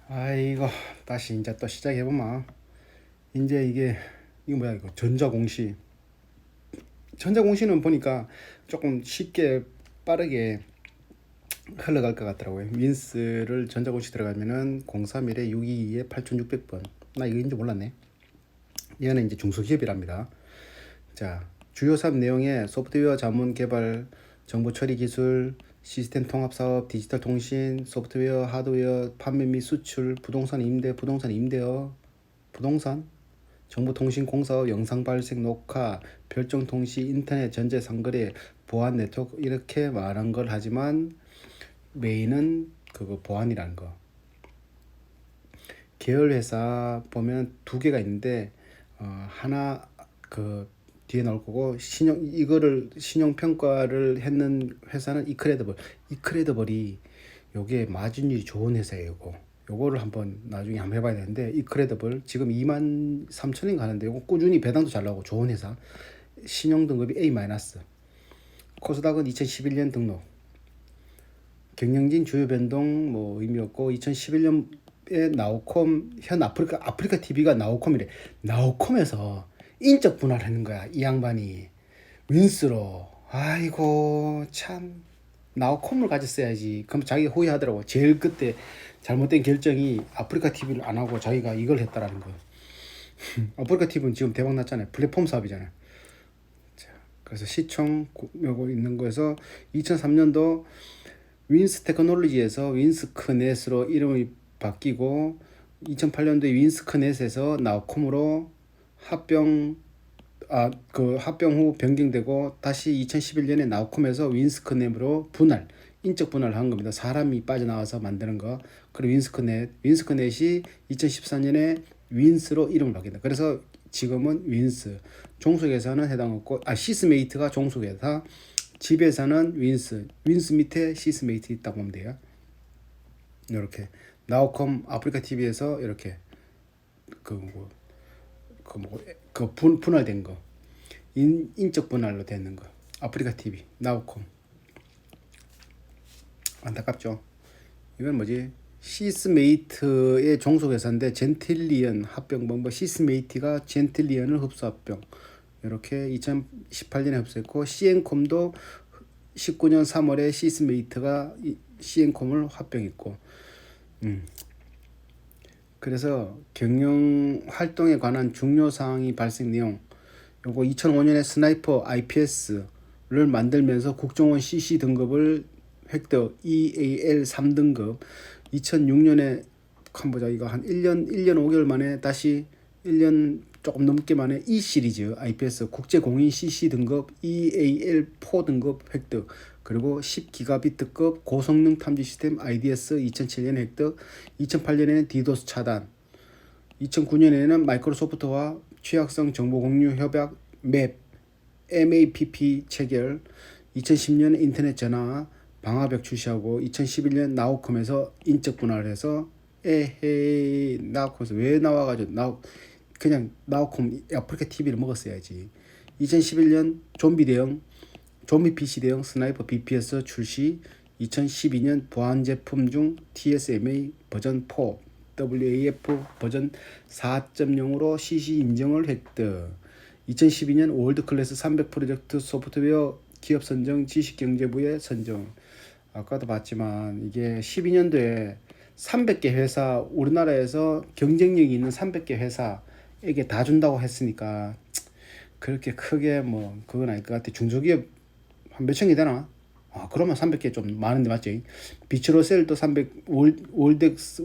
아이고, 다시 이제 또 시작해보마. 이제 이거 뭐야, 이거 전자공시는 보니까 조금 쉽게 빠르게 흘러갈 것 같더라고요. 윈스를 전자공시 들어가면은 031에 622에 8600번. 나 이거 인지 몰랐네. 얘는 이제 중소기업이랍니다. 자, 주요 사업 내용에 소프트웨어 자문 개발, 정보 처리 기술, 시스템 통합 사업, 디지털 통신, 소프트웨어, 하드웨어, 판매 및 수출, 부동산 임대업, 부동산, 정보통신공사업, 영상 발생, 녹화, 별정 통시, 인터넷, 전재, 상거래, 보안 네트워크 이렇게 말한 걸 하지만 메인은 그거 보안이라는 거. 계열 회사 보면 두 개가 있는데 하나 그 뒤에 나올 거고 이거를 신용 평가를 했는 회사는 이크레더블이 요게 마진율이 좋은 회사예요. 요거를 한번 나중에 한번 해봐야 되는데 이크레더블 지금 23,000원 가는데 요거 꾸준히 배당도 잘 나오고 좋은 회사. 신용 등급이 A-. 코스닥은 2011년 등록. 경영진 주요 변동 뭐 의미 없고 2011년에 나우콤 현 아프리카 TV가 나우콤이래. 나우콤에서 인적 분할하는 거야 이 양반이 윈스로. 아이고 참 나우콤을 가졌어야지. 그럼 자기가 후회하더라고. 제일 그때 잘못된 결정이 아프리카 TV를 안 하고 자기가 이걸 했다라는 거. 아프리카 TV는 지금 대박 났잖아요. 플랫폼 사업이잖아요. 자, 그래서 시총 요거 있는 거에서 2003년도 윈스 테크놀로지에서 윈스크넷으로 이름이 바뀌고 2008년도에 윈스크넷에서 나우콤으로 합병 합병 후 변경되고 다시 2011년에 나우콤에서 윈스크넷으로 인적 분할을 한 겁니다. 사람이 빠져나와서 만드는 거. 그리고 윈스크넷이 2014년에 윈스로 이름을 바뀐다. 그래서 지금은 윈스. 종속회사는 해당 없고 시스메이트가 종속회사. 집에서는 윈스 밑에 시스메이트 있다고 보면 돼요. 이렇게 나우콤 아프리카 TV에서 이렇게 분할된 거, 인적 분할로 되는 거. 아프리카 TV, 나우콤. 안타깝죠. 이건 뭐지? 시스메이트의 종속회사인데 젠틸리언 합병 시스메이트가 젠틸리언을 흡수 합병. 이렇게 2018년에 흡수했고 CN콤도 19년 3월에 시스메이트가 CN콤을 합병했고. 그래서 경영 활동에 관한 중요 사항이 발생 내용. 요거 2005년에 스나이퍼 IPS를 만들면서 국정원 CC 등급을 획득 EAL 3등급. 2006년에 캄보자 이거 한 1년 5개월 만에 다시 1년 조금 넘게 만에 E 시리즈 IPS 국제공인 CC 등급 EAL 4 등급 획득. 그리고 10기가비트급 고성능 탐지 시스템 IDS 2007년 획득. 2008년에는 디도스 차단. 2009년에는 마이크로소프트와 취약성 정보 공유 협약 맵 MAPP 체결. 2010년 인터넷 전화 방화벽 출시하고 2011년 나우콤에서 인적 분할을 해서 나우콤에서 왜 나와가지고 그냥 나우콤 아프리카 TV를 먹었어야지. 2011년 좀비 PC 대형 스나이퍼 BPS 출시. 2012년 보안 제품 중 TSMA 버전 4 WAF 버전 4.0으로 CC 인정을 획득. 2012년 월드클래스 300 프로젝트 소프트웨어 기업 선정 지식경제부의 선정. 아까도 봤지만 이게 12년도에 300개 회사 우리나라에서 경쟁력이 있는 300개 회사에게 다 준다고 했으니까 그렇게 크게 뭐 그건 아닐 것 같아. 중소기업 한 몇천 개 되나? 그러면 300개 좀 많은데 맞지? 비츠로셀도 300 월드클래스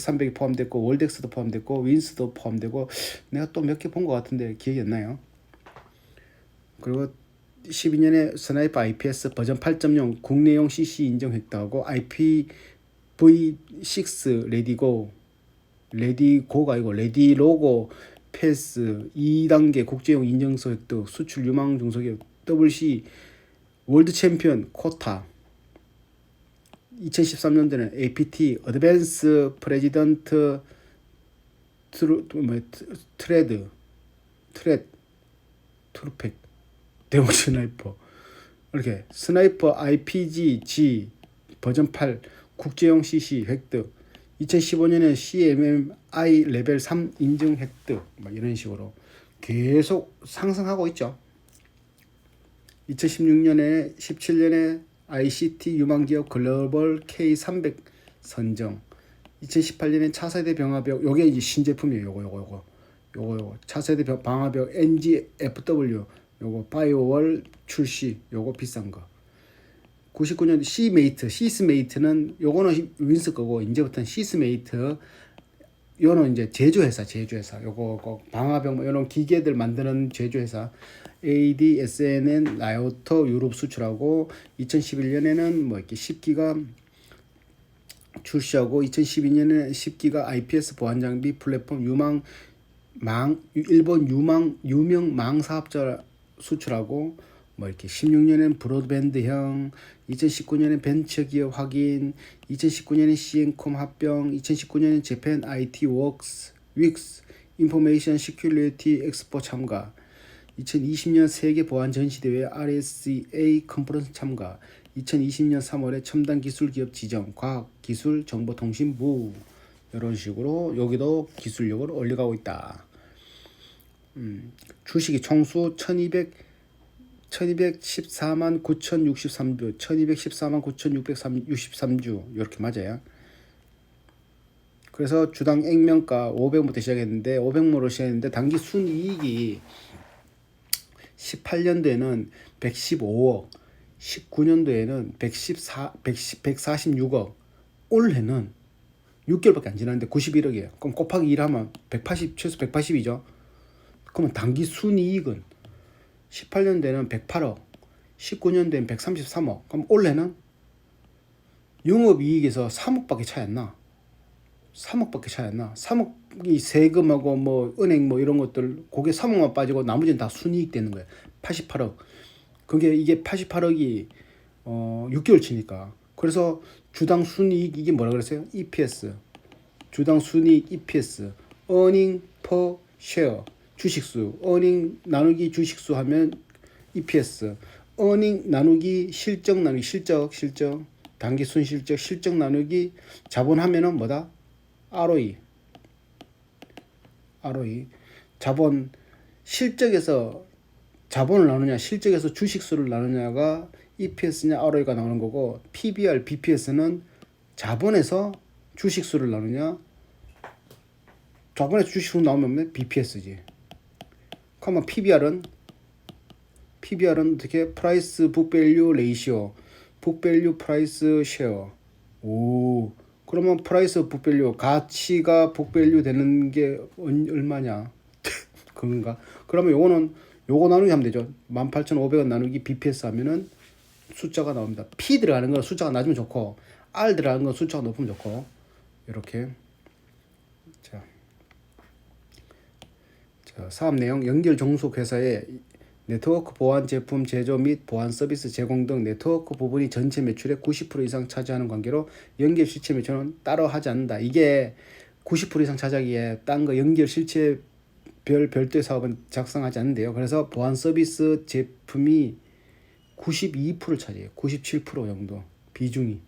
300이 포함됐고 월덱스도 포함됐고 윈스도 포함되고 내가 또 몇 개 본 것 같은데 기억이 안 나요. 그리고 12년에 스나이퍼 IPS 버전 8.0 국내용 CC 인정 획득하고 IPv6 레디고가 아니고 레디로고 패스 2단계 국제용 인증서 획득. 수출 유망 중소기업 WC 월드 챔피언 코타. 2013년도에는 APT 어드밴스 프레지던트 트루팩 대형 스나이퍼. 이렇게 스나이퍼 RPG G 버전 8 국제용 CC 획득. 2015년에 CMMI 레벨 3 인증 획득, 막 이런 식으로 계속 상승하고 있죠. 2016년에 17년에 ICT 유망기업 글로벌 K300 선정. 2018년에 차세대 병합역, 요게 이제 신제품이에요. 요거 차세대 방화벽 NGFW, 요거 바이오월 출시, 요거 비싼 거. 99년 시스메이트는 요거는 윈스 거고, 이제부터는 시스메이트, 요는 이제 제조회사. 요거 방화벽 뭐 이런 기계들 만드는 제조회사. ADSNN 라이오터 유럽 수출하고, 2011년에는 뭐 이렇게 10기가 출시하고, 2012년에 10기가 IPS 보안 장비 플랫폼 일본 유명 망 사업자 수출하고, 뭐 이렇게 16년엔 브로드밴드형, 2019년엔 벤처기업 확인, 2019년엔 CN콤 합병, 2019년엔 재팬 IT 윅스 인포메이션 시큐리티 엑스포 참가, 2020년 세계 보안 전시대회 RSA 컨퍼런스 참가, 2020년 3월에 첨단 기술 기업 지정, 과학기술정보통신부, 이런 식으로 여기도 기술력을 올려가고 있다. 주식이 총수 1214만 9,063주, 1214만 9,663주, 이렇게 맞아요. 그래서 주당 액면가 500부터 시작했는데, 500모로 시작했는데, 단기 순이익이 18년도에는 115억, 19년도에는 146억, 올해는 6개월밖에 안 지났는데 91억이에요. 그럼 곱하기 1 하면 180, 최소 180이죠. 그러면 단기 순이익은 18년도에는 108억, 19년도에는 133억. 그럼 올해는 영업이익에서 3억밖에 차이 안 나. 3억이 세금하고 뭐 은행 뭐 이런 것들, 그게 3억만 빠지고 나머지는 다 순이익 되는 거예요. 88억. 이게 88억이 6개월 치니까. 그래서 주당 순이익, 이게 뭐라 그랬어요? EPS. 주당 순이익 EPS. earning per share. 주식수. earning 나누기 주식수 하면 EPS. earning 나누기 실적 나누기 실적. 단기 순실적 실적 나누기 자본 하면은 뭐다? ROE. 자본, 실적에서 자본을 나누냐, 실적에서 주식수를 나누냐가 EPS냐 ROE가 나오는 거고, PBR, BPS는 자본에서 주식수를 나누냐, 자본에서 주식수 나오면 BPS지. 그러면 PBR은 어떻게? 프라이스 북밸류 레이시오, 북밸류 프라이스 쉐어. 오, 그러면 프라이스 북밸류, 가치가 북밸류 되는 게 얼마냐? 그건가? 그러면 요거 나누기 하면 되죠. 18,500원 나누기 BPS 하면은 숫자가 나옵니다. P 들어가는 건 숫자가 낮으면 좋고, R 들어가는 건 숫자가 높으면 좋고, 이렇게. 자, 사업 내용. 연결 종속 회사의 네트워크 보안 제품 제조 및 보안 서비스 제공 등 네트워크 부분이 전체 매출의 90% 이상 차지하는 관계로 연결 실체 매출은 따로 하지 않는다. 이게 90% 이상 차지하기에 딴 거 연결 실체 별도의 사업은 작성하지 않는데요. 그래서 보안 서비스 제품이 92%를 차지해요. 97% 정도 비중이.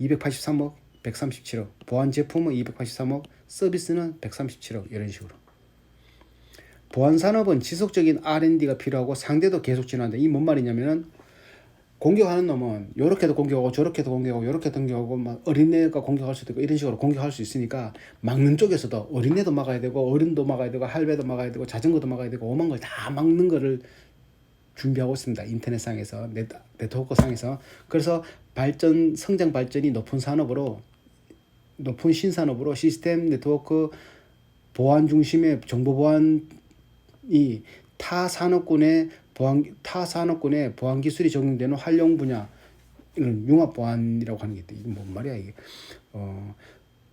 283억, 137억. 보안 제품은 283억, 서비스는 137억, 이런 식으로. 보안 산업은 지속적인 R&D가 필요하고 상대도 계속 진화한다. 이 뭔 말이냐면은, 공격하는 놈은 요렇게도 공격하고 저렇게도 공격하고 요렇게도 공격하고, 막 어린애가 공격할 수도 있고 이런 식으로 공격할 수 있으니까, 막는 쪽에서도 어린애도 막아야 되고 어른도 막아야 되고 할배도 막아야 되고 자전거도 막아야 되고 오만 걸 다 막는 거를 준비하고 있습니다. 인터넷상에서, 네트워크상에서. 그래서 성장 발전이 높은 신산업으로 시스템 네트워크 보안 중심의 정보 보안이 타 산업군의 보안 기술이 적용되는 활용 분야, 이런 융합 보안이라고 하는 게 있대. 이게 뭔 말이야 이게?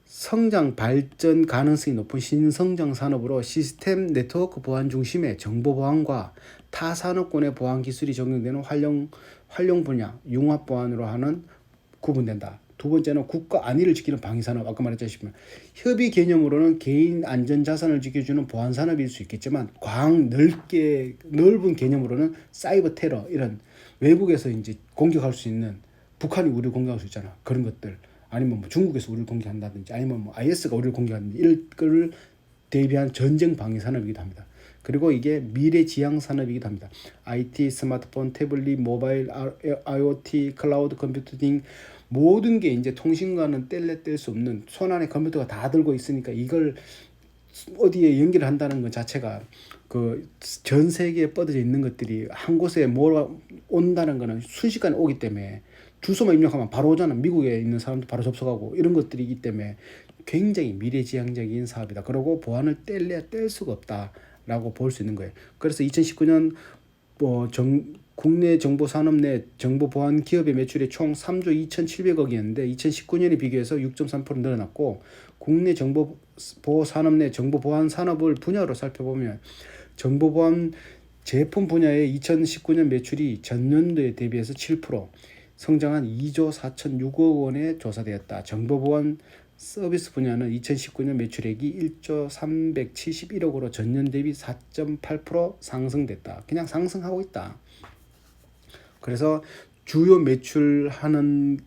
성장 발전 가능성이 높은 신성장 산업으로 시스템 네트워크 보안 중심의 정보 보안과 타 산업군의 보안 기술이 적용되는 활용 분야, 융합 보안으로 하는 구분된다. 두 번째는 국가 안위를 지키는 방위산업, 아까 말했다시피 협의 개념으로는 개인 안전 자산을 지켜주는 보안산업일 수 있겠지만, 넓은 개념으로는 사이버 테러, 이런 외국에서 이제 공격할 수 있는, 북한이 우리를 공격할 수 있잖아. 그런 것들, 아니면 뭐 중국에서 우리를 공격한다든지 아니면 뭐 IS가 우리를 공격한다든지 이럴 거를 대비한 전쟁 방위 산업이기도 합니다. 그리고 이게 미래 지향 산업이기도 합니다. IT, 스마트폰, 태블릿, 모바일, IoT, 클라우드 컴퓨팅 모든 게 이제 통신과는 뗄래 뗄 수 없는 손 안에 컴퓨터가 다 들고 있으니까 이걸 어디에 연결을 한다는 것 자체가 그 전 세계에 뻗어져 있는 것들이 한 곳에 몰아 온다는 거는 순식간에 오기 때문에 주소만 입력하면 바로 오잖아. 미국에 있는 사람도 바로 접속하고 이런 것들이기 때문에 굉장히 미래지향적인 사업이다. 그리고 보안을 뗄래야 뗄 수가 없다라고 볼 수 있는 거예요. 그래서 2019년 국내 정보 산업 내 정보 보안 기업의 매출이 총 3조 2,700억이었는데 2019년에 비교해서 6.3% 늘어났고 국내 정보 보호 산업 내 정보 보안 산업을 분야로 살펴보면 정보 보안 제품 분야의 2019년 매출이 전년도에 대비해서 7% 성장한 2조 4,006억 원에 조사되었다. 정보 보안 서비스 분야는 2019년 매출액이 1조 371억으로 전년 대비 4.8% 상승됐다. 그냥 상승하고 있다. 그래서 주요 매출하는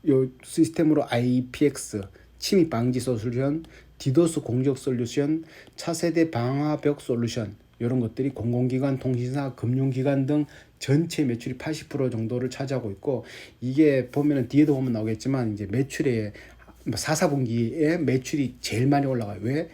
요 시스템으로 IPX, 침입 방지 솔루션, 디도스 공격 솔루션, 차세대 방화벽 솔루션 이런 것들이 공공기관, 통신사, 금융기관 등 전체 매출이 80% 정도를 차지하고 있고 이게 보면은 뒤에도 보면 나오겠지만 이제 매출의 4분기에 매출이 제일 많이 올라가요. 왜?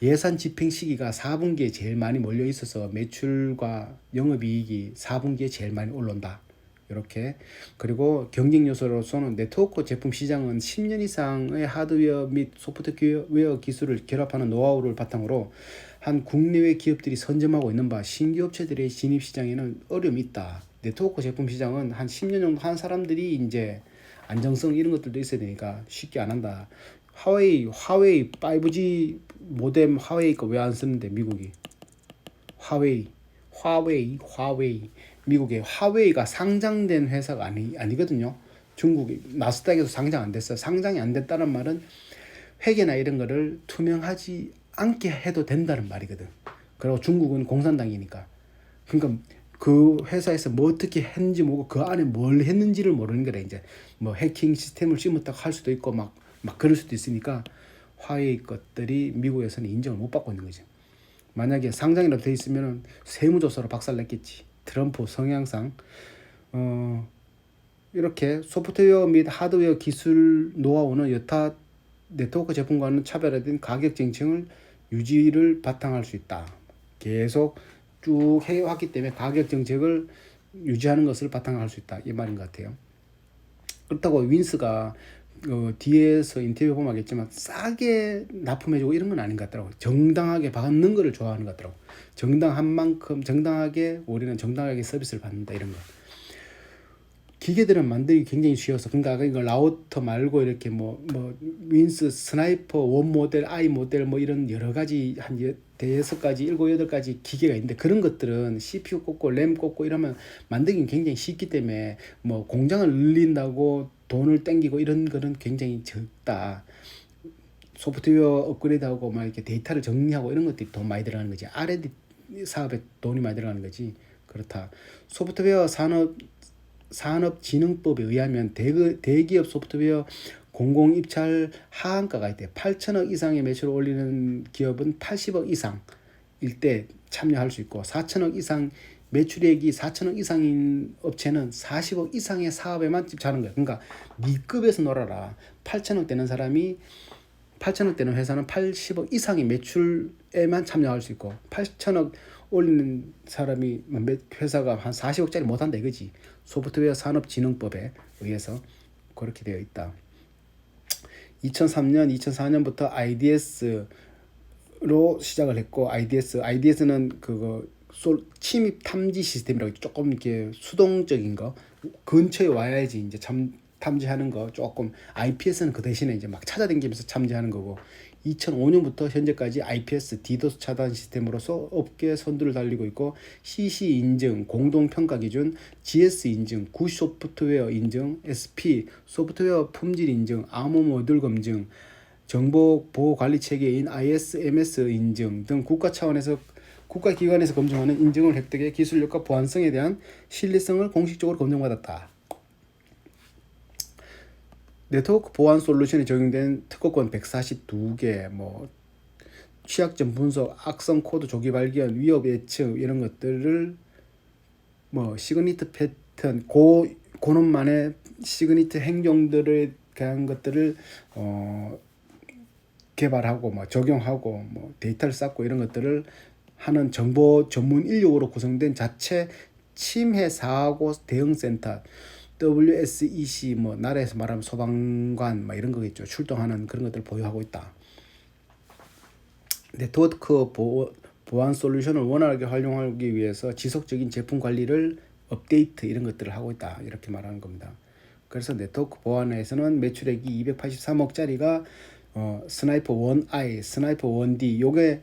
예산 집행 시기가 4분기에 제일 많이 몰려 있어서 매출과 영업이익이 4분기에 제일 많이 올라온다. 이렇게. 그리고 경쟁 요소로서는 네트워크 제품 시장은 10년 이상의 하드웨어 및 소프트웨어 기술을 결합하는 노하우를 바탕으로 한 국내외 기업들이 선점하고 있는 바 신규 업체들의 진입 시장에는 어려움이 있다. 네트워크 제품 시장은 한 10년 정도 한 사람들이 이제 안정성 이런 것들도 있어야 되니까 쉽게 안 한다. 화웨이 5G 모뎀 화웨이 거 왜 안 쓰는데 미국이 화웨이 미국의 화웨이가 상장된 회사가 아니거든요. 중국이 나스닥에도 상장 안 됐어요. 상장이 안 됐다는 말은 회계나 이런 거를 투명하지 않게 해도 된다는 말이거든. 그리고 중국은 공산당이니까. 그러니까 그 회사에서 뭐 어떻게 했는지 모르고 그 안에 뭘 했는지를 모르는 거래. 이제 뭐 해킹 시스템을 심었다고 할 수도 있고 막 그럴 수도 있으니까 화웨이 것들이 미국에서는 인정을 못 받고 있는 거죠. 만약에 상장이라도 돼 있으면 세무조사로 박살냈겠지. 트럼프 성향상 이렇게 소프트웨어 및 하드웨어 기술 노하우는 여타 네트워크 제품과는 차별화된 가격 정책을 유지를 바탕할 수 있다. 계속 쭉 해왔기 때문에 가격 정책을 유지하는 것을 바탕할 수 있다. 이 말인 것 같아요. 그렇다고 윈스가 뒤에서 인터뷰 보면 알겠지만 싸게 납품해주고 이런 건 아닌 것 같더라고요. 정당하게 받는 거를 좋아하는 것 같더라고요. 정당한 만큼 정당하게 우리는 정당하게 서비스를 받는다 이런 거. 기계들은 만들기 굉장히 쉬워서 그러니까 이거 라우터 말고 이렇게 뭐 윈스 스나이퍼 원 모델 아이 모델 뭐 이런 여러 가지 한 6가지 7, 8가지 기계가 있는데 그런 것들은 CPU 꽂고 램 꽂고 이러면 만들기 굉장히 쉽기 때문에 뭐 공장을 늘린다고 돈을 땡기고 이런 거는 굉장히 적다. 소프트웨어 업그레이드하고 막 이렇게 데이터를 정리하고 이런 것들이 돈 많이 들어가는 거지. R&D 사업에 돈이 많이 들어가는 거지. 그렇다. 소프트웨어 산업진흥법에 의하면 대기업 소프트웨어 공공 입찰 하한가가 있대. 8천억 이상의 매출을 올리는 기업은 80억 이상일 때 참여할 수 있고 4천억 이상 매출액이 4천억 이상인 업체는 40억 이상의 사업에만 집중하는 거야. 그러니까 미급에서 놀아라. 8천억 되는 회사는 80억 이상의 매출에만 참여할 수 있고 8천억 올리는 사람이 회사가 한 40억짜리 못한다 이거지. 소프트웨어 산업진흥법에 의해서 그렇게 되어 있다. 2003년, 2004년부터 IDS로 시작을 했고 IDS는 그거 침입 탐지 시스템이라고 조금 이렇게 수동적인 거 근처에 와야지 이제 탐지하는 거 조금 IPS는 그 대신에 이제 막 찾아다니면서 탐지하는 거고 2005년부터 현재까지 IPS 디도스 차단 시스템으로서 업계 선두를 달리고 있고 CC 인증, 공동평가 기준, GS 인증, 굿 소프트웨어 인증, SP 소프트웨어 품질 인증, 암호 모듈 검증, 정보 보호 관리 체계인 ISMS 인증 등 국가기관에서 검증하는 인증을 획득해 기술력과 보안성에 대한 신뢰성을 공식적으로 검증받았다. 네트워크 보안 솔루션에 적용된 특허권 142개, 뭐 취약점 분석, 악성 코드 조기 발견, 위협 예측 이런 것들을 뭐 시그니트 패턴 고놈만의 시그니트 행동들에 대한 것들을 개발하고 뭐 적용하고 뭐 데이터를 쌓고 이런 것들을 하는 정보 전문 인력으로 구성된 자체 침해 사고 대응 센터 WSEC 뭐 나라에서 말하면 소방관 뭐 이런 거겠죠. 출동하는 그런 것들을 보유하고 있다. 네트워크 보안 솔루션을 원활하게 활용하기 위해서 지속적인 제품 관리를 업데이트 이런 것들을 하고 있다. 이렇게 말하는 겁니다. 그래서 네트워크 보안에서는 매출액이 283억짜리가 스나이퍼 1I, 스나이퍼 1D 요게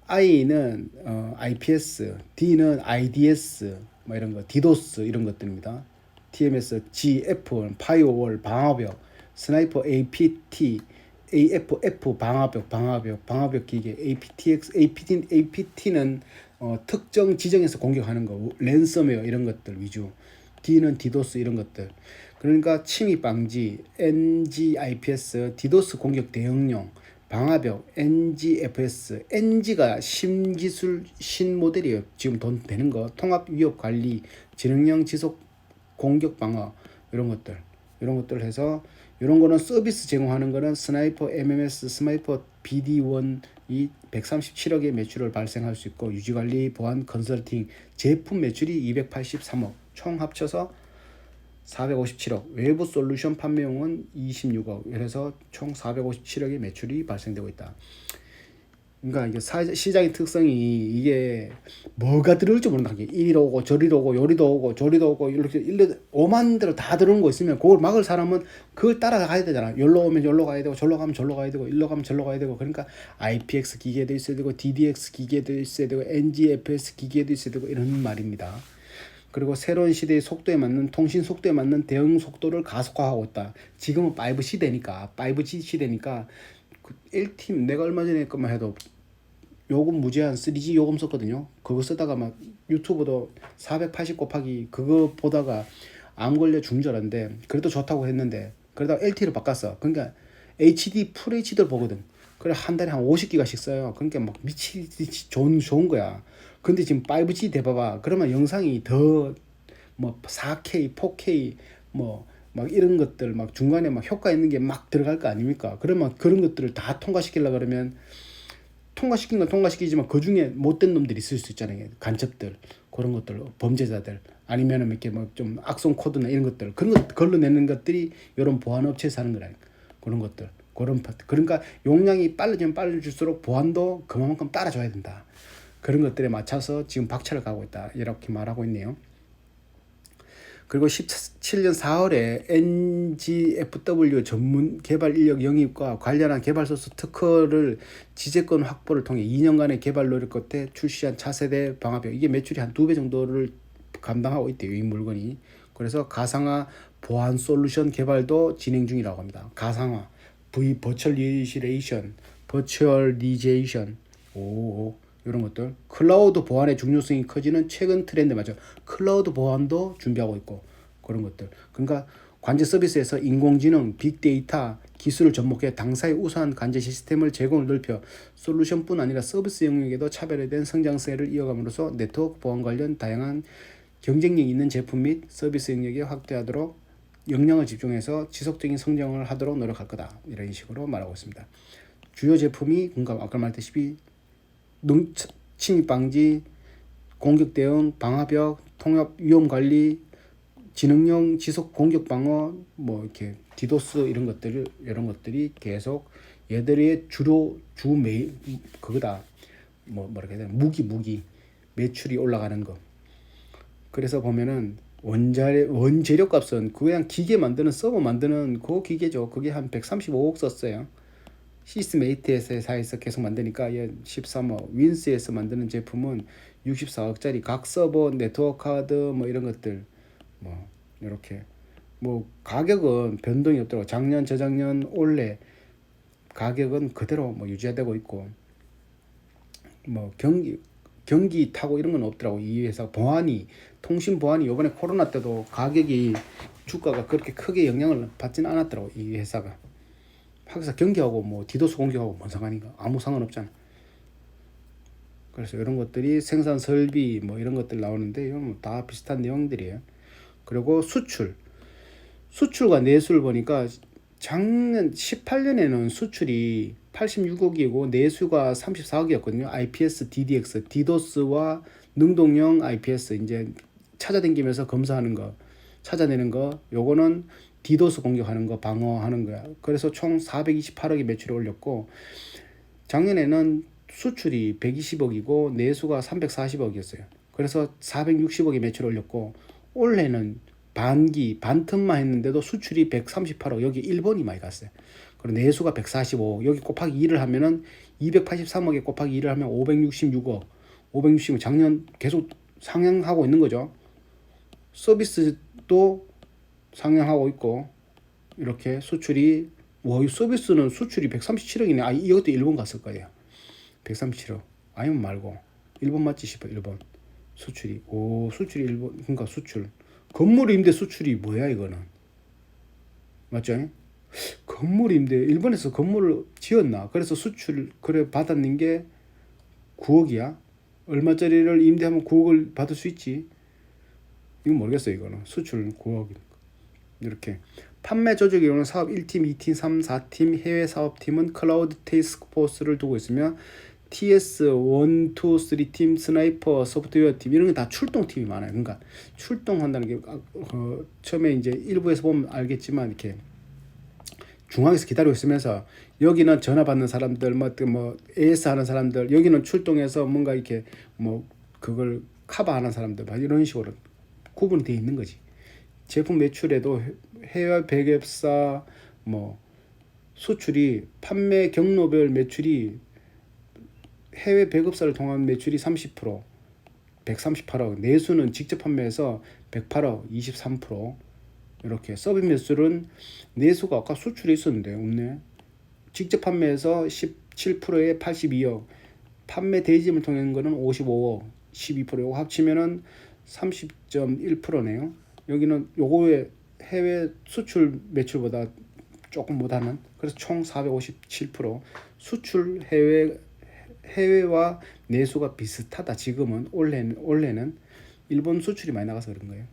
I는 IPS, D는 IDS 뭐 이런 거, 디도스 이런 것들입니다. TMS, GF, 파이어월, 방화벽, 스나이퍼 APT, AFF 방화벽 기계, APT는 특정 지정에서 공격하는 거, 랜섬웨어 이런 것들 위주. D는 디도스 이런 것들. 그러니까 침입 방지, NGIPS, 디도스 공격 대응용, 방화벽, NGFS, NG가 신기술 신모델이에요. 지금 돈 되는 거, 통합 위협 관리, 지능형 지속 공격 방어 이런 것들 해서 이런 거는 서비스 제공하는 거는 스나이퍼 MMS, 스나이퍼 BD1이 137억의 매출을 발생할 수 있고 유지관리, 보안, 컨설팅, 제품 매출이 283억, 총 합쳐서 457억, 외부 솔루션 판매용은 26억, 그래서 총 457억의 매출이 발생되고 있다. 그러니까 이게 시장의 특성이 이게 뭐가 들어올지 모른다. 이리로 오고 저리로 오고 요리도 오고 저리도 오고 이렇게 오만 대로 다 들어오는 거 있으면 그걸 막을 사람은 그걸 따라가야 되잖아. 여기로 오면 여기로 가야 되고 저리로 가면 저리로 가야 되고 일로 가면 저리로 가야 되고 그러니까 IPX 기계도 있어야 되고 DDX 기계도 있어야 되고 NGFS 기계도 있어야 되고 이런 말입니다. 그리고 새로운 시대의 속도에 맞는 통신 속도에 맞는 대응 속도를 가속화하고 있다. 지금은 5 시대니까 5G 시대니까 1팀 내가 얼마 전에 것만 해도 요금 무제한 3G 요금 썼거든요. 그거 쓰다가 막 유튜브도 480 곱하기 그거 보다가 암 걸려 죽는 줄 알았는데 그래도 좋다고 했는데 그러다가 LTE를 바꿨어. 그러니까 HD 풀 HD를 보거든. 그래 한 달에 한 50기가씩 써요. 그러니까 막 미치듯이 좋은 거야. 근데 지금 5G 돼봐봐. 그러면 영상이 더 뭐 4K, 4K 뭐 막 이런 것들 막 중간에 막 효과 있는 게 막 들어갈 거 아닙니까? 그러면 그런 것들을 다 통과시키려고 그러면 통과시킨 건 통과시키지만 그 중에 못된 놈들이 있을 수 있잖아요. 간첩들, 그런 것들, 범죄자들, 아니면은 이렇게 뭐 좀 악성 코드나 이런 것들, 그런 것 걸러내는 것들이 이런 보안 업체에서 하는 거라. 그런 것들, 그런 파트. 그러니까 용량이 빨라지면 빨라질수록 보안도 그만큼 따라줘야 된다. 그런 것들에 맞춰서 지금 박차를 가고 있다. 이렇게 말하고 있네요. 그리고 17년 4월에 NGFW 전문 개발 인력 영입과 관련한 개발 소스 특허를 지재권 확보를 통해 2년간의 개발 노력 끝에 출시한 차세대 방화벽, 이게 매출이 한 2배 정도를 감당하고 있대요. 이 물건이. 그래서 가상화 보안 솔루션 개발도 진행 중이라고 합니다. 가상화, 버추얼리제이션, 이런 것들. 클라우드 보안의 중요성이 커지는 최근 트렌드 맞죠. 클라우드 보안도 준비하고 있고 그런 것들. 그러니까 관제 서비스에서 인공지능, 빅데이터 기술을 접목해 당사의 우수한 관제 시스템을 제공을 넓혀 솔루션뿐 아니라 서비스 영역에도 차별화된 성장세를 이어감으로써 네트워크 보안 관련 다양한 경쟁력 있는 제품 및 서비스 영역에 확대하도록 역량을 집중해서 지속적인 성장을 하도록 노력할 거다. 이런 식으로 말하고 있습니다. 주요 제품이 그러니까 아까 말했다시피 침입 방지, 공격 대응, 방화벽, 통합 위험 관리, 지능형 지속 공격 방어, 뭐 이렇게 디도스 이런 것들이 계속 얘들의 그거다. 뭐라 해야 되나 무기 매출이 올라가는 거. 그래서 보면은 원재료 값은 그냥 기계 만드는 서버 만드는 그 기계죠. 그게 한 135억 썼어요. 시스템 에이트에서 계속 만드니까 13억, 윈스에서 만드는 제품은 64억짜리 각 서버, 네트워크 카드 뭐 이런 것들 뭐 이렇게 뭐 가격은 변동이 없더라고. 작년, 저작년, 올해 가격은 그대로 뭐 유지되고 있고 뭐 경기 타고 이런 건 없더라고. 이 회사 보안이, 통신 보안이 요번에 코로나 때도 가격이 주가가 그렇게 크게 영향을 받지는 않았더라고. 이 회사가. 항상 경기하고 뭐 디도스 공격하고 뭔 상관인가? 아무 상관없잖아. 그래서 이런 것들이 생산 설비 뭐 이런 것들 나오는데 이건 뭐다 비슷한 내용들이에요. 그리고 수출과 내수를 보니까 작년 18년에는 수출이 86억이고 내수가 34억이었거든요. IPS, DDX, 디도스와 능동형 IPS 이제 찾아다니면서 검사하는 거, 찾아내는 거, 요거는 디도스 공격하는 거, 방어하는 거야. 그래서 총 428억이 매출을 올렸고 작년에는 수출이 120억이고 내수가 340억이었어요. 그래서 460억이 매출 올렸고 올해는 반틈만 했는데도 수출이 138억, 여기 일본이 많이 갔어요. 그리고 내수가 145억, 여기 곱하기 2를 하면은 283억에 곱하기 2를 하면 566억, 560억 작년 계속 상향하고 있는 거죠. 서비스도 상향하고 있고 이렇게 수출이 서비스는 수출이 137억이네. 아, 이것도 일본 갔을 거예요. 137억. 아니면 말고 일본 맞지 싶어. 일본 수출이 수출이 일본. 그러니까 수출 건물 임대 수출이 뭐야 이거는. 맞죠? 건물 임대 일본에서 건물을 지었나? 그래서 수출 그래 받았는 게 9억이야. 얼마짜리를 임대하면 9억을 받을 수 있지. 이건 모르겠어요. 이거는 수출 9억. 이렇게 판매 조직 이론은 사업 1팀, 2팀, 3, 4팀, 해외 사업팀은 클라우드 테스크포스를 두고 있으며 TS 1, 2, 3팀, 스나이퍼, 소프트웨어 팀 이런 게 다 출동팀이 많아요. 그러니까 출동한다는 게 처음에 이제 일부에서 보면 알겠지만 이렇게 중앙에서 기다리고 있으면서 여기는 전화 받는 사람들, 뭐 AS 하는 사람들, 여기는 출동해서 뭔가 이렇게 뭐 그걸 커버하는 사람들, 이런 식으로 구분이 되어 있는 거지. 제품 매출에도 해외 배급사 뭐 수출이 판매 경로별 매출이 해외 배급사를 통한 매출이 30%, 138억, 내수는 직접 판매해서 108억, 23%. 이렇게 서비스 매출은 내수가 아까 수출이 있었는데 없네. 직접 판매해서 17%에 82억, 판매 대리점을 통한 거는 55억, 12%. 이거 합치면은 30.1%네요. 여기는 요거의 해외 수출 매출보다 조금 못하는, 그래서 총 457%. 수출 해외와 내수가 비슷하다. 지금은 올해는 일본 수출이 많이 나가서 그런 거예요.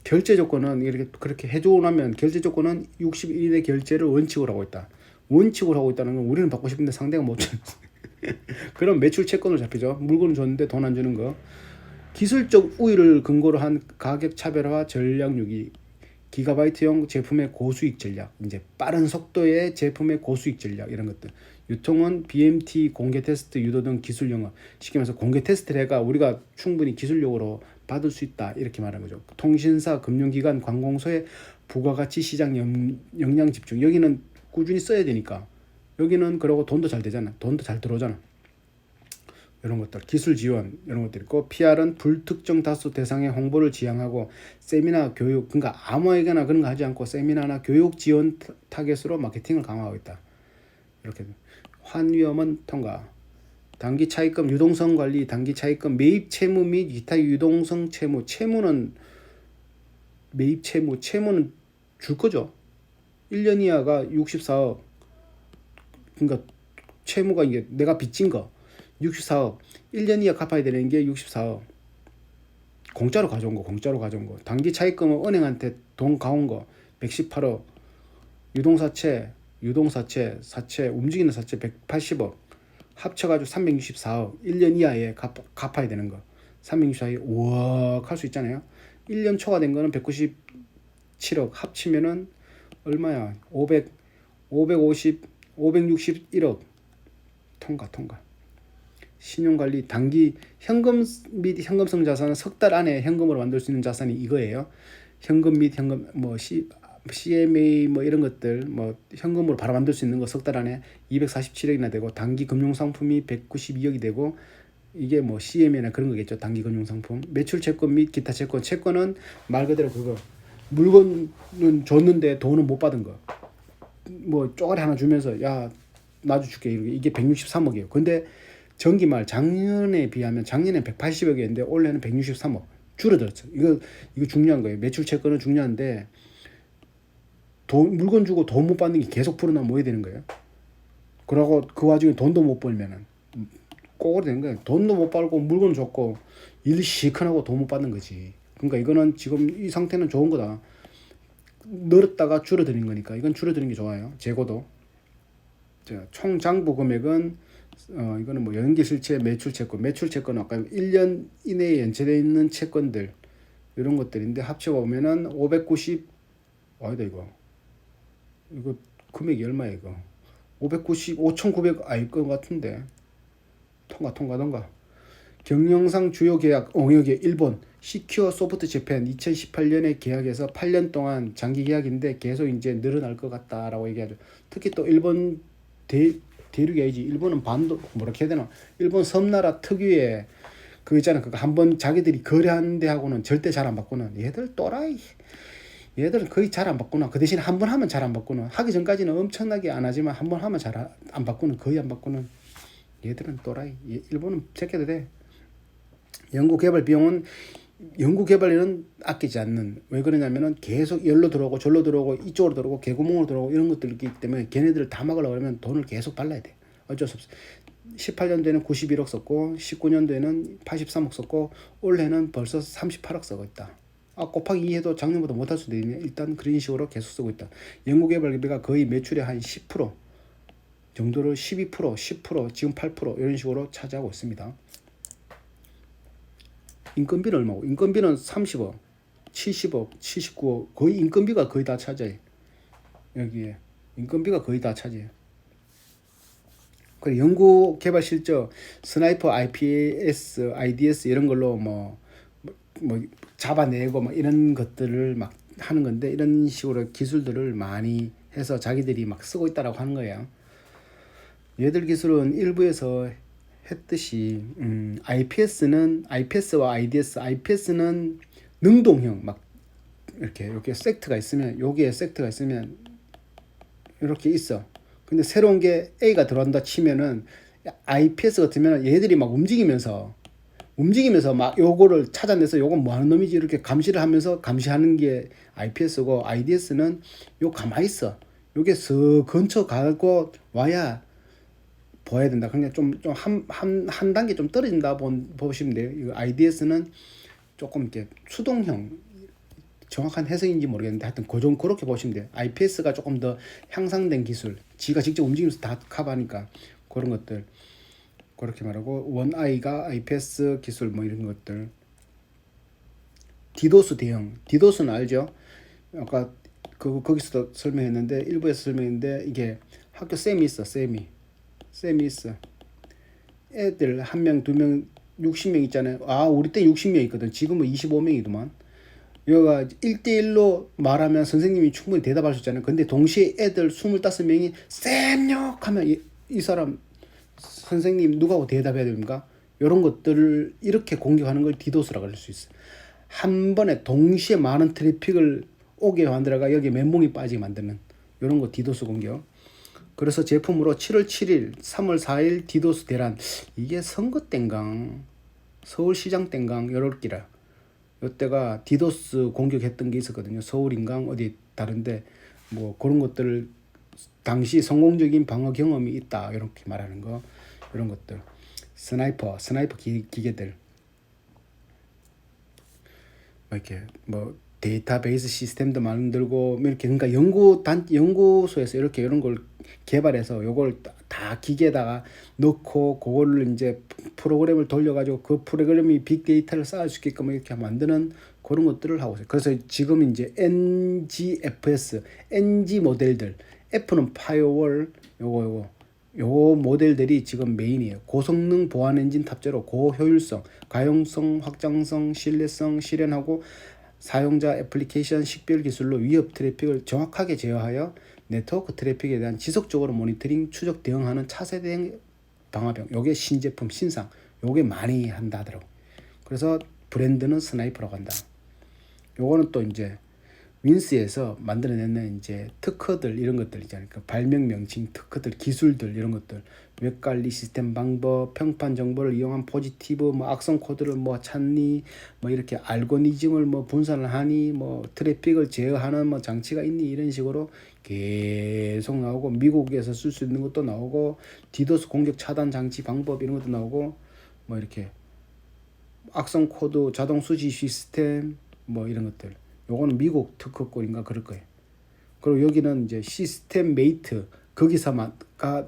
결제 조건은 이렇게 그렇게 해주고 나면 결제 조건은 60일의 결제를 원칙으로 하고 있다. 원칙으로 하고 있다는 건 우리는 받고 싶은데 상대가 못 주는 그럼 매출 채권으로 잡히죠. 물건을 줬는데 돈 안 주는 거. 기술적 우위를 근거로 한 가격 차별화 전략 유기, 기가바이트형 제품의 고수익 전략, 이제 빠른 속도의 제품의 고수익 전략, 이런 것들. 유통은 BMT 공개 테스트 유도 등 기술 영업, 쉽게 말해서 공개 테스트를 해가 우리가 충분히 기술력으로 받을 수 있다, 이렇게 말하는 거죠. 통신사, 금융기관, 관공서의 부가가치 시장 역량 집중. 여기는 꾸준히 써야 되니까. 여기는 그러고 돈도 잘 되잖아. 돈도 잘 들어오잖아. 이런 것들, 기술 지원 이런 것들 있고, PR은 불특정 다수 대상의 홍보를 지향하고 세미나 교육, 그러니까 아무에게나 그런 거 하지 않고 세미나나 교육 지원 타겟으로 마케팅을 강화하고 있다. 이렇게. 환위험은 통과. 단기 차입금 유동성 관리, 단기 차입금 매입 채무 및 기타 유동성 채무. 채무는 매입 채무는 줄 거죠. 1년 이하가 64억. 그러니까 채무가 이게 내가 빚진 거 64억, 1년 이하 갚아야 되는 게 64억. 공짜로 가져온 거. 단기 차입금은 은행한테 돈 가온 거 118억. 유동사채, 움직이는 사채 180억. 합쳐가지고 364억. 1년 이하에 갚아야 되는 거 364억. 우와, 할 수 있잖아요. 1년 초과된 거는 197억. 합치면은 얼마야? 561억. 통과. 신용관리, 단기 현금 및 현금성 자산은 석 달 안에 현금으로 만들 수 있는 자산이 이거예요. 현금 및 현금 CMA 이런 것들 현금으로 바로 만들 수 있는 거 석 달 안에 247억이나 되고, 단기 금융상품이 192억이 되고, 이게 CMA나 그런 거겠죠. 단기 금융상품. 매출 채권 및 기타 채권은 말 그대로 그거, 물건은 줬는데 돈은 못 받은 거. 쪼가리 하나 주면서 야 나도 줄게, 이게 163억이에요. 근데 전기말 작년에 비하면 작년에 180여 개인데 올해는 163억 줄어들었죠. 이거 중요한 거예요. 매출 채권은 중요한데 물건 주고 돈 못 받는 게 계속 불어나면 뭐 해야 되는 거예요? 그러고 그 와중에 돈도 못 벌면은 꼬고 되는 거예요. 돈도 못 벌고 물건 줬고 일 시큰하고 돈 못 받는 거지. 그러니까 이거는 지금 이 상태는 좋은 거다. 늘었다가 줄어드는 거니까 이건 줄어드는 게 좋아요. 재고도. 총 장부 금액은 이거는 뭐 연기 실체 매출 채권, 매출 채권은 아까 1년 이내에 연체되어 있는 채권들 이런 것들인데 합쳐 보면은 590 아니다 이거 금액이 얼마야 이거 5,900 아닐 것 같은데 통과던가. 경영상 주요 계약 영역의 일본 시큐어 소프트 재팬 2018년에 계약해서 8년 동안 장기 계약인데 계속 이제 늘어날 것 같다라고 얘기하죠. 특히 또 일본 대륙이 아니지. 일본은 반도 뭐라 해야 되나? 일본 섬나라 특유의 그 있잖아. 그거 한번 자기들이 거래하는 데하고는 절대 잘 안 바꾸는 얘들 또라이. 얘들은 거의 잘 안 바꾸나. 그 대신 한 번 하면 잘 안 바꾸는. 하기 전까지는 엄청나게 안 하지만 한 번 하면 잘 안 바꾸는. 거의 안 바꾸는. 얘들은 또라이. 일본은 제껴도 돼. 연구개발 비용은 연구개발에는 아끼지 않는. 왜 그러냐면은 계속 열로 들어오고 절로 들어오고 이쪽으로 들어오고 개구멍으로 들어오고 이런 것들이 있기 때문에 걔네들을 다 막으려고 하면 돈을 계속 발라야 돼. 어쩔 수 없어. 18년도에는 91억 썼고 19년도에는 83억 썼고 올해는 벌써 38억 쓰고 있다. 곱하기 2 해도 작년보다 못할 수도 있네. 일단 그런 식으로 계속 쓰고 있다. 연구개발비가 거의 매출의 한 10% 정도를 12%, 10%, 지금 8% 이런 식으로 차지하고 있습니다. 인건비는 얼마고? 인건비는 30억, 70억, 79억. 거의 인건비가 거의 다 차지해. 여기에 인건비가 거의 다 차지해. 그리고 연구 개발 실적, 스나이퍼 IPS, IDS 이런 걸로 뭐 잡아내고 막 이런 것들을 막 하는 건데 이런 식으로 기술들을 많이 해서 자기들이 막 쓰고 있다라고 하는 거예요. 얘들 기술은 일부에서 했듯이 IPS와 IPS는 능동형 막 이렇게 섹트가 있으면 여기에 섹트가 있으면 이렇게 있어. 근데 새로운 게 A가 들어간다 치면은 IPS 같으면 얘들이 막 움직이면서 막 요거를 찾아내서 요건 뭐 하는 놈이지 이렇게 감시를 하면서 감시하는 게 IPS고 IDS는 요 가만히 있어. 요게 슥 근처 가고 와야 보아야 된다. 그러니까 한 단계 좀 떨어진다 보시면 돼요. 이거 IDS는 조금 이렇게 수동형 정확한 해석인지 모르겠는데 하여튼 그렇게 보시면 돼요. IPS가 조금 더 향상된 기술, 지가 직접 움직이면서 다 커버하니까 그런 것들 그렇게 말하고 원아이가 IPS 기술 뭐 이런 것들. 디도스 대형, 디도스는 알죠? 아까 거기서도 설명했는데 일부에서 설명했는데 이게 학교 쌤이 있어. 쌤이 있어. 애들 1명, 2명, 60명 있잖아요. 우리 때 60명 있거든. 지금은 25명이더만. 여기가 1대1로 말하면 선생님이 충분히 대답할 수 있잖아요. 근데 동시에 애들 25명이 쌤욕 하면 이 사람 선생님 누구하고 대답해야 됩니까? 이런 것들을 이렇게 공격하는 걸 디도스라고 할 수 있어. 한 번에 동시에 많은 트래픽을 오게 만들어가 여기 멘붕이 빠지게 만드는 이런 거 디도스 공격. 그래서 제품으로 7월 7일, 3월 4일 디도스 대란. 이게 선거 땐강, 서울시장 땐강 요렇기라. 이때가 디도스 공격했던 게 있었거든요. 서울인강 어디 다른데 뭐 그런 것들을 당시 성공적인 방어 경험이 있다 이렇게 말하는 거. 이런 것들. 스나이퍼 기계들. 이렇게 뭐 데이터베이스 시스템도 만들고 이렇게 그러니까 연구소에서 이렇게 이런 걸 개발해서 요걸 다 기계에다가 넣고 그거를 이제 프로그램을 돌려가지고 그 프로그램이 빅데이터를 쌓을 수 있게끔 이렇게 만드는 그런 것들을 하고 있어요. 그래서 지금 이제 NGFS, NG 모델들, F는 파이어월, 요 모델들이 지금 메인이에요. 고성능 보안 엔진 탑재로 고효율성, 가용성, 확장성, 신뢰성 실현하고 사용자 애플리케이션 식별 기술로 위협 트래픽을 정확하게 제어하여 네트워크 트래픽에 대한 지속적으로 모니터링, 추적, 대응하는 차세대 방화병. 요게 신제품, 신상. 요게 많이 한다 하더라고. 그래서 브랜드는 스나이퍼라고 한다. 요거는 또 이제 윈스에서 만들어내는 이제 특허들 이런 것들 있잖아요. 그 발명 명칭 특허들, 기술들 이런 것들, 웹 관리 시스템 방법, 평판 정보를 이용한 포지티브 뭐 악성 코드를 뭐 찾니, 뭐 이렇게 알고리즘을 뭐 분산을 하니, 뭐 트래픽을 제어하는 뭐 장치가 있니, 이런 식으로 계속 나오고, 미국에서 쓸 수 있는 것도 나오고, 디도스 공격 차단 장치 방법 이런 것도 나오고, 뭐 이렇게 악성 코드 자동 수지 시스템 뭐 이런 것들. 요거는 미국 특허권인가 그럴 거예요. 그리고 여기는 이제 시스템 메이트, 거기서가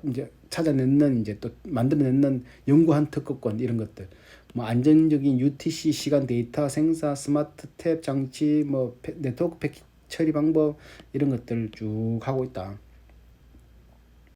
이제 찾아내는, 이제 또 만들어내는 연구한 특허권 이런 것들. 뭐 안정적인 UTC 시간 데이터 생산, 스마트 탭 장치, 뭐 네트워크 패킷 처리 방법 이런 것들 쭉 하고 있다.